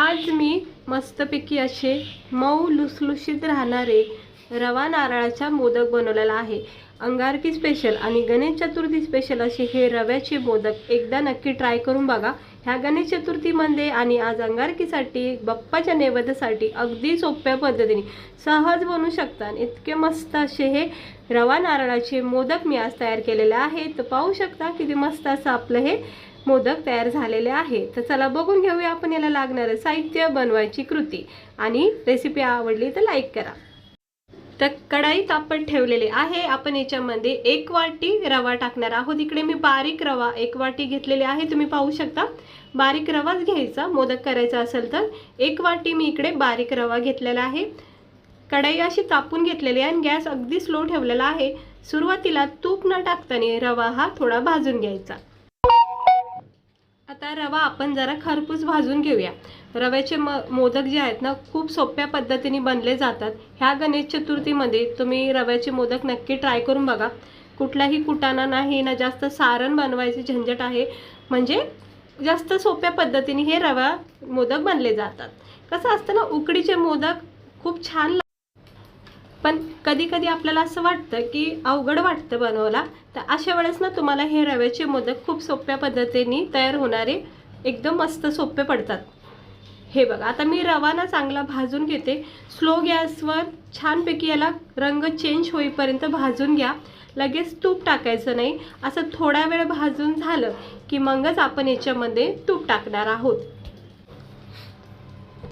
आज मी मस्तपैकी असे मऊ लुसलुशीत राहणारे रवा नारळाचा मोदक बनवलेला आहे। अंगारकी स्पेशल आणि गणेश चतुर्थी स्पेशल असे हे रव्याचे मोदक एकदा नक्की ट्राय करून बघा। ह्या गणेश चतुर्थीमध्ये आणि आज अंगारकीसाठी बाप्पाच्या नैवेद्यासाठी अगदी सोप्या पद्धतीने सहज बनवू शकता। इतके मस्त असे हे रवा नारळाचे मोदक मी आज तयार केलेले आहे। तर पाहू शकता किती मस्त असं आपलं हे मोदक तयार झालेले आहे। तर चला बघून घेऊया आपण याला लागणारे साहित्य, बनवायची कृती आणि रेसिपी आवडली तर लाईक करा। तर कढाईत आपण ठेवलेले आहे। आपण याच्यामध्ये 1 वाटी रवा टाकणार आहोत। इकडे मी बारीक रवा 1 वाटी घेतलेले आहे। तुम्ही पाहू शकता बारीक रवाच घ्यायचा मोदक करायचा असेल तर। 1 वाटी मी इकडे बारीक रवा घेतलेला आहे। कढाई अशी तापून घेतलेली आहे आणि गॅस अगदी स्लो ठेवलेला आहे। सुरुवातीला तूप न टाकताना रवा हा थोडा भाजून घ्यायचा। आता रवा आपण जरा खरपूस भाजून घेऊया। रव्याचे मोदक जे आहेत ना खूप सोप्या पद्धतीने बनले जातात। ह्या गणेश चतुर्थीमध्ये तुम्ही रव्याचे मोदक नक्की ट्राय करून बघा। कुठलाही कुटाणा नाही ना, जास्त सारण बनवायची झंझट आहे। म्हणजे जास्त सोप्या पद्धतीने हे रवा मोदक बनले जातात। कसं असतं ना, उकडीचे मोदक खूप छान पण कधी कधी आपल्याला असं वाटतं की अवघड वाटतं बनवायला। तर अशा वेळेस ना तुम्हाला हे रव्याचे मोदक खूप सोप्या पद्धतीने तयार होणारे एकदम मस्त सोपे पडतात। हे बघा, आता मी रवा ना चांगला भाजून घेते। स्लो गॅसवर छानपैकी याला रंग चेंज होईपर्यंत भाजून घ्या। लगेच तूप टाकायचं नाही, असं थोडा वेळ भाजून झालं की मगच आपण याच्यामध्ये तूप टाकणार आहोत।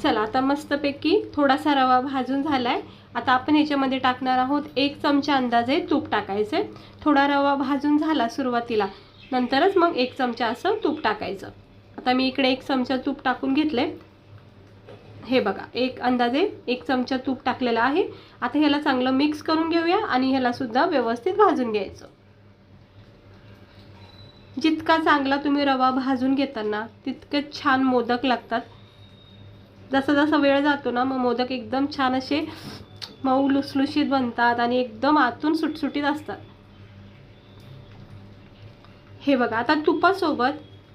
चला, आता मस्तपैकी थोडासा रवा भाजून झालाय। आता आपण याच्यामध्ये टाकणार आहोत 1 चमचा अंदाजे तूप टाकायचे। थोडा रवा भाजून झाला सुरुवातीला, नंतरच मग 1 चमचा असं तूप टाकायचं। आता मी इकडे 1 चमचा तूप टाकून घेतले। हे बघा, अंदाजे 1 चमचा तूप टाकलेला आहे। आता ह्याला चांगलं मिक्स करून घेऊया आणि ह्याला सुद्धा व्यवस्थित भाजून घ्यायचं। जितका चांगला तुम्ही रवा भाजून घेताना तितके छान मोदक लागतात। जसा जसा वेळ जातो ना मग मोदक एकदम छान असे मऊ लुसलुशीत बनतात आणि एकदम आतून सुटसुटीत असतात। हे बघा, आता तुपासोबत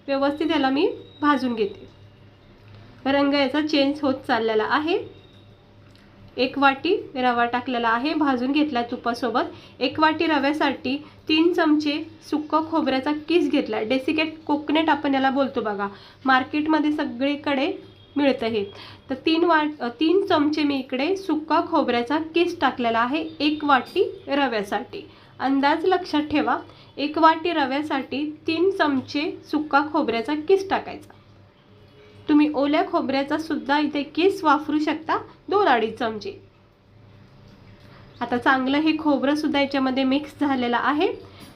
व्यवस्थित याला मी भाजून घेते। रंग याचा चेंज होत चाललेला आहे। 1 वाटी रवा टाकलेला आहे, भाजून घेतला तुपासोबत। 1 वाटी रव्यासाठी 3 चमचे सुक्का खोबऱ्याचा किस घेतला। डेसिकेट कोकोनट आपण याला बोलतो बघा, मार्केटमध्ये सगळीकडे मिळतं हे। तर 3 चमचे मी इकडे सुक्का खोबऱ्याचा किस टाकलेला आहे 1 वाटी रव्यासाठी। अंदाज लक्षात ठेवा, 1 वाटी रव्यासाठी 3 चमचे सुक्का खोबऱ्याचा किस टाकायचा। तुम्ही ओल्या खोबऱ्याचा सुद्धा इथे किस वापरू शकता, 2-2.5 चमचे। आता चांगलं हे खोबरं सुद्धा याच्यामध्ये मिक्स झालेलं आहे।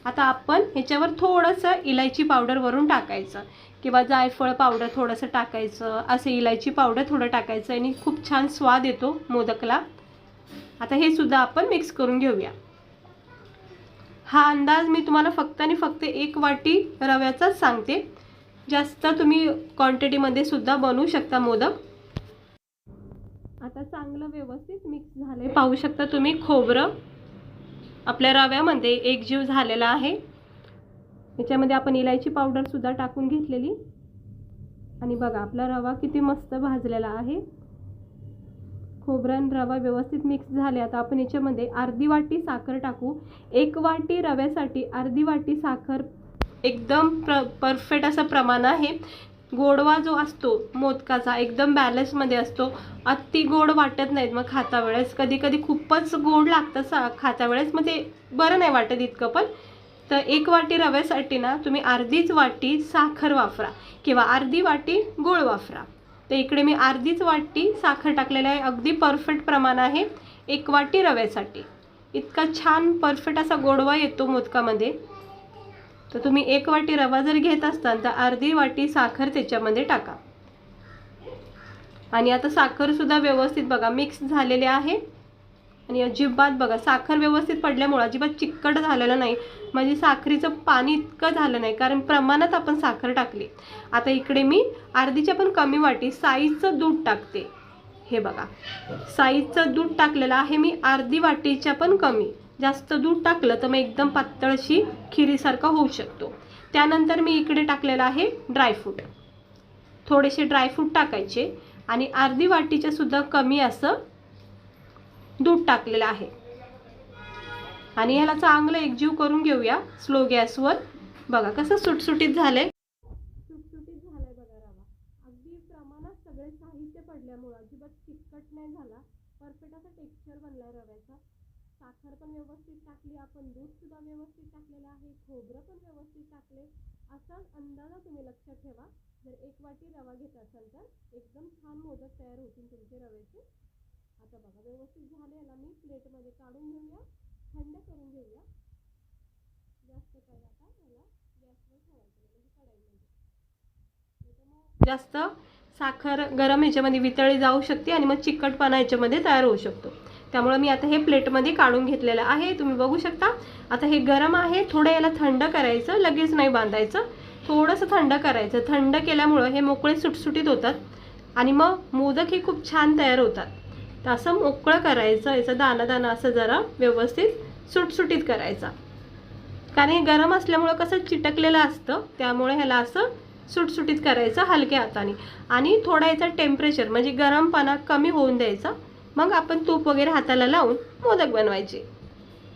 आता आपण ह्याच्यावर थोडंसं इलायची पावडर वरून टाकायचं किंवा जायफळ पावडर थोडंसं टाकायचं। असे इलायची पावडर थोडं टाकायचं आणि खूप छान स्वाद येतो मोदकला। आता हे सुद्धा आपण मिक्स करून घेऊया। हा अंदाज मी तुम्हाला फक्त आणि फक्त 1 वाटी रव्याचाच सांगते। जास्त तुम्ही क्वांटिटीमध्ये सुद्धा बनवू शकता मोदक। आता चांगलं व्यवस्थित मिक्स झाले, पाहू शकता तुम्ही खोबरं आपल्या रव्यामध्ये एकजीव झालेला आहे। याच्यामध्ये आपण इलायची पावडर सुद्धा टाकून घेतलेली आणि बघा आपला रवा किती मस्त भाजलेला आहे। खोबरं आणि रवा व्यवस्थित मिक्स झाले। आता आपण याच्यामध्ये अर्धी वाटी साखर टाकू। 1 वाटी रव्यासाठी अर्धी वाटी साखर एकदम परफेक्ट असं प्रमाण आहे। गोडवा जो असतो मोदकाचा एकदम बॅलन्समध्ये असतो। अति गोड वाटत नाहीत मग खाता वेळेस, कधी कधी खूपच गोड लागतं खाता वेळेस, मग ते बरं नाही वाटत इतकं पण। तर 1 वाटी रव्यासाठी ना तुम्ही अर्धीच वाटी साखर वापरा किंवा अर्धी वाटी गूळ वापरा। तर इकडे मी अर्धीच वाटी साखर टाकलेली आहे। अगदी परफेक्ट प्रमाण आहे 1 वाटी रव्यासाठी। इतका छान परफेक्ट असा गोडवा येतो मोदकामध्ये। तर तुम्ही 1 वाटी रवा जर घेत असताल तर अर्धी वाटी साखर त्याच्यामध्ये टाका। आणि आता साखर सुद्धा व्यवस्थित बघा मिक्स झालेले आहे आणि अजिबात बघा साखर व्यवस्थित पडल्यामुळे अजिबात चिकट झालेलं नाही, म्हणजे साखरीचं पाणी इतकं झालं नाही, कारण प्रमाणात आपण साखर टाकली। आता इकडे मी अर्धीच्या पण कमी वाटी साईजचं दूध टाकते। हे बघा, साईजचं दूध टाकलेलं आहे मी अर्धी वाटीच्या पण कमी। जास्त दूध टाकलं तर मग एकदम पातळशी खिरीसारखा होऊ शकतो। त्यानंतर मी इकडे टाकलेला आहे ड्रायफ्रूट। थोडेसे ड्रायफ्रूट टाकायचे आणि अर्धी वाटीच्या सुद्धा कमी असं दूध टाकलेलं आहे. आणि ह्याला चांगलं एकजीव करून घेऊया स्लो गॅसवर. बघा कसं सुटसुटीत झालंय, सुटसुटीत झालंय बघा रवा. अगदी प्रमाणात सगळे साहित्य पडल्यामुळे अजिबात चिकट नाही झाला, परफेक्ट असा टेक्स्चर बनलाय रव्याचा. साखर पण व्यवस्थित टाकली आपण, दूध सुद्धा व्यवस्थित टाकलेलं आहे, खोबरं पण व्यवस्थित टाकले. असा अंदाजा तुम्ही लक्षात ठेवा. जर 1 वाटी रवा घेत असाल तर एकदम छान मोदक तयार होतील तुमचे रव्याचे. आता बघा व्यवस्थित झाले. याला मी प्लेटमध्ये काढून घेऊया, थंड करून घेऊया. जास्त काय आता याला गॅसवर ठेवायचं म्हणजे कढईमध्ये, जास्त साखर गरम ह्याच्यामध्ये वितळली जाऊ शकते आणि मग चिकटपणा ह्याच्यामध्ये तयार होऊ शकतो. त्यामुळे मी आता हे प्लेटमध्ये काढून घेतलेलं आहे. तुम्ही बघू शकता. आता हे गरम आहे, थोडं याला थंड करायचं, लगेच नाही बांधायचं, थोडंसं थंड करायचं. थंड केल्यामुळं हे मोकळे सुटसुटीत होतात आणि मग मोदक हे खूप छान तयार होतात. तर असं मोकळं करायचं, याचा दाना दाना असं जरा व्यवस्थित सुटसुटीत करायचा. कारण हे गरम असल्यामुळं कसं चिटकलेलं असतं, त्यामुळे ह्याला असं सुटसुटीत करायचं हलक्या हाताने. आणि थोडा याचा टेम्परेचर म्हणजे गरमपणा कमी होऊन द्यायचा. मग आपण तूप वगैरे हाताला लावून मोदक बनवायचे.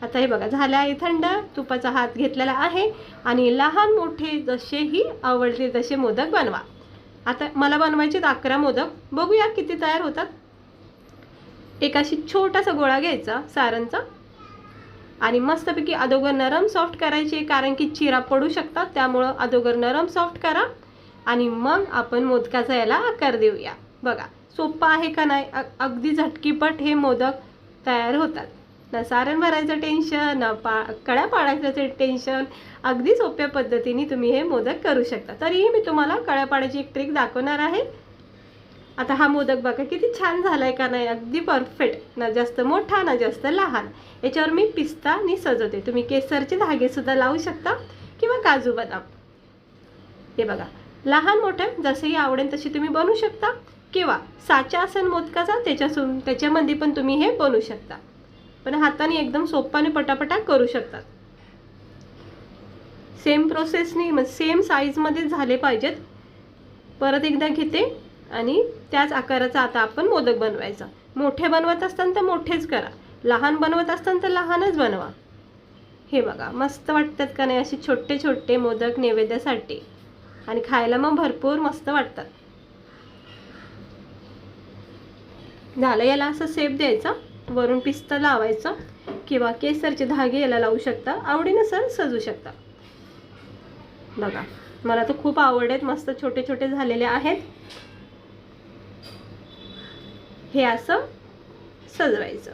आता हे बघा झालं आहे थंड. तुपाचा हात घेतलेला आहे आणि लहान मोठे जसेही आवडते तसे मोदक बनवा. आता मला बनवायचे 11 मोदक. बघूया किती तयार होतात. एक अशी छोटासा गोळा घ्यायचा सारणचा आणि मस्तपैकी अगोदर नरम सॉफ्ट करायचे, कारण की चिरा पडू शकतात, त्यामुळं अगोदर नरम सॉफ्ट करा आणि मग आपण मोदकाचा याला आकार देऊया. बघा सोपं आहे का नाही. अगदी झटकीपट हे मोदक तयार होतात. ना सारण भरायचं टेन्शन, ना कळ्या पाडायचं टेन्शन. अगदी सोप्या पद्धतीने तुम्ही हे मोदक करू शकता. तरीही मी तुम्हाला कळ्या पाडायची एक ट्रिक दाखवणार आहे. आता हा मोदक बघा किती छान झालाय का नाही. अगदी परफेक्ट, ना जास्त मोठा ना जास्त लहान. याच्यावर मी पिस्ता आणि सजवते. तुम्ही केसरचे धागे सुद्धा लावू शकता किंवा काजू बदाम. हे बघा लहान मोठं जसेही आवडेल तशी तुम्ही बनवू शकता, किंवा साचा असेल मोदकाचा त्याच्यामध्ये पण तुम्ही हे बनवू शकता. पण हाताने एकदम सोप्पाने पटापटा करू शकतात. सेम प्रोसेसनी सेम साईजमध्ये झाले पाहिजेत. परत एकदा घेते आणि त्याच आकाराचा आता आपण मोदक बनवायचा. मोठे बनवत असताना तर मोठेच करा, लहान बनवत असताना तर लहानच बनवा. हे बघा मस्त वाटतात का नाही असे छोटे छोटे मोदक नैवेद्यासाठी, आणि खायला मग भरपूर मस्त वाटतात. झालं. याला असं शेप द्यायचा, वरून पिस्ता लावायचा किंवा केसरचे धागे याला लावू शकता, आवडीनुसार सजू शकता. बघा मला तर खूप आवडत, मस्त छोटे छोटे झालेले आहेत. हे असं सजवायचं.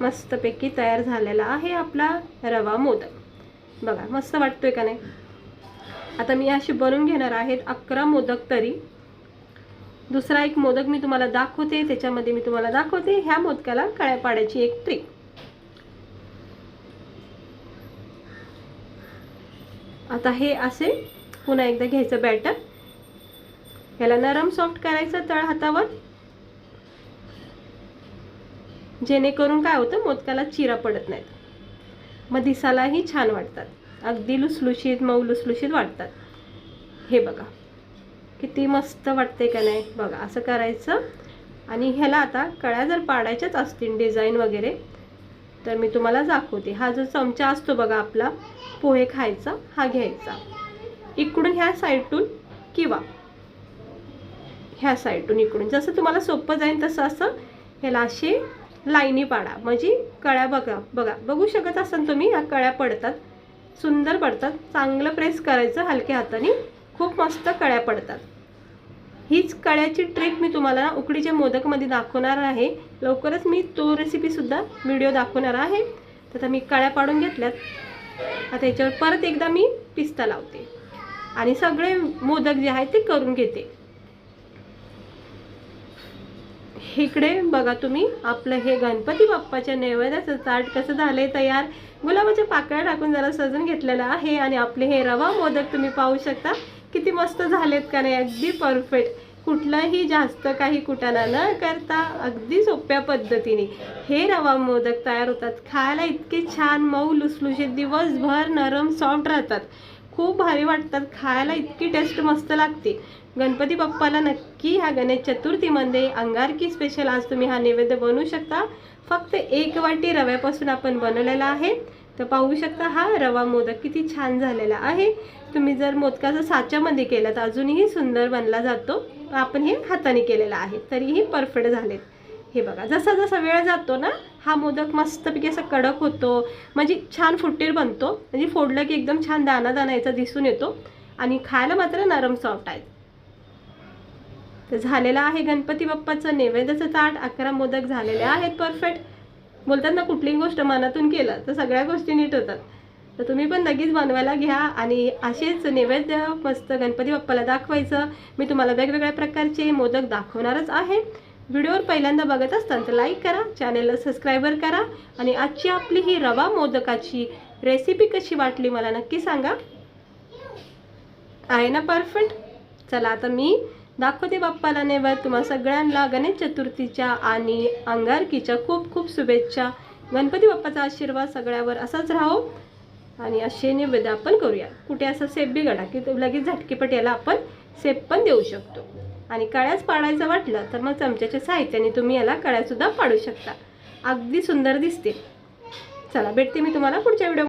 मस्तपैकी तयार झालेला आहे आपला रवा मोदक. बघा मस्त वाटतोय का नाही. आता मी अशी बनवून घेणार आहेत 11 मोदक तरी. दुसरा एक मोदक मी तुम्हाला दाखवते, त्याच्यामध्ये मी तुम्हाला दाखवते ह्या मोदकाला कळ्या पाडायची एक ट्रिक. आता हे असे पुन्हा एकदा घ्यायचं बॅटर, याला नरम सॉफ्ट करायचं तळ हातावर, जेणेकरून काय होतं मोदकाला चिरा पडत नाहीत, मग दिसायलाही छान वाटतात. अगदी लुसलुशीत मऊ लुसलुशीत वाटतात. हे बघा किती मस्त वाटते का नाही. बघा असं करायचं. आणि ह्याला आता कळ्या जर पाडायच्याच असतील डिझाईन वगैरे तर मी तुम्हाला दाखवते. हा जो चमचा असतो बघा आपला पोहे खायचा, हा घ्यायचा. इकडून ह्या साईडून किंवा ह्या साईडून इकडून जसं तुम्हाला सोपं जाईल तसं असं ह्याला असे लाईनी पाडा. म्हणजे कळ्या बघा बघू शकत असाल तुम्ही, ह्या कळ्या पडतात, सुंदर पडतात. चांगलं प्रेस करायचं हलक्या हाताने, खूप मस्त कळ्या पडतात. हीच कळ्याची ट्रिक मी तुम्हाला उकडीच्या मोदकमध्ये दाखवणार आहे. लवकरच मी तो रेसिपीसुद्धा व्हिडिओ दाखवणार आहे. तर आता मी कळ्या पाडून घेतल्यात. आता याच्यावर परत एकदा मी पिस्ता लावते आणि सगळे मोदक जे आहेत ते करून घेते. इकडे बघा तुम्ही आपलं हे गणपती बाप्पाच्या नैवेद्याचं ताट कसं झालंय तयार. गुलाबाच्या पाकळ्या टाकून जरा सजून घेतलेलं आहे. आणि आपले हे रवा मोदक तुम्ही पाहू शकता किती मस्त झालेत का नाही. अगदी परफेक्ट, कुठलाही जास्त काही कुटाणा न करता अगदी सोप्या पद्धतीने हे रवा मोदक तयार होतात. खायला इतके छान मऊ लुसलुशीत, दिवसभर नरम सॉफ्ट राहतात. खूप भारी वाटतात खायला, इतकी टेस्ट मस्त लागते. गणपती बाप्पाला नक्की ह्या गणेश चतुर्थीमध्ये अंगारकी स्पेशल आज तुम्ही हा नैवेद्य बनवू शकता. फक्त 1 वाटी रव्यापासून आपण बनवलेला आहे. तर पाहू शकता हा रवा मोदक किती छान झालेला आहे. तुम्ही जर मोदकाचा साच्यामध्ये केला तर अजूनही सुंदर बनला जातो. आपण हे हाताने केलेला आहे तरीही परफेक्ट झालेत. हे बघा, जसा जसा वेळ जातो ना हा मोदक मस्तपैकी असा कडक होतो, म्हणजे छान फुटीर बनतो. म्हणजे फोडलं की एकदम छान दाना दाना याचा दिसून येतो आणि खायला मात्र नरम सॉफ्ट आहे. तर झालेला आहे गणपती बाप्पाचं नैवेद्याचं ताट. 11 मोदक झालेले आहेत परफेक्ट. बोलतात ना कुठलीही गोष्ट मनातून केलं तर सगळ्या गोष्टी नीट होतात. तर तुम्ही पण लगेच बनवायला घ्या आणि असेच नैवेद्य मस्त गणपती बाप्पाला दाखवायचं. मी तुम्हाला वेगवेगळ्या प्रकारचे मोदक दाखवणारच आहे. व्हिडिओवर पहिल्यांदा बघत असताना तर लाईक करा, चॅनलला सबस्क्रायबर करा आणि आजची आपली ही रवा मोदकाची रेसिपी कशी वाटली मला नक्की सांगा. आहे ना परफेक्ट. चला आता मी दाखवते बाप्पाला नैवेद्य. तुम्हा सगळ्यांना गणेश चतुर्थीच्या आणि अंगारकीच्या खूप खूप शुभेच्छा. गणपती बाप्पाचा आशीर्वाद सगळ्यावर असाच राहो आणि असे नैवेद्य आपण करूया. कुठे असं सेप बिघडा की लगेच झटकीपट याला आपण सेप पण देऊ शकतो. आणि कळ्याच पाडायचं वाटलं तर मग चमच्याच्या साहित्याने तुम्ही याला कळ्यासुद्धा पाडू शकता. अगदी सुंदर दिसते. चला भेटते मी तुम्हाला पुढच्या व्हिडिओ.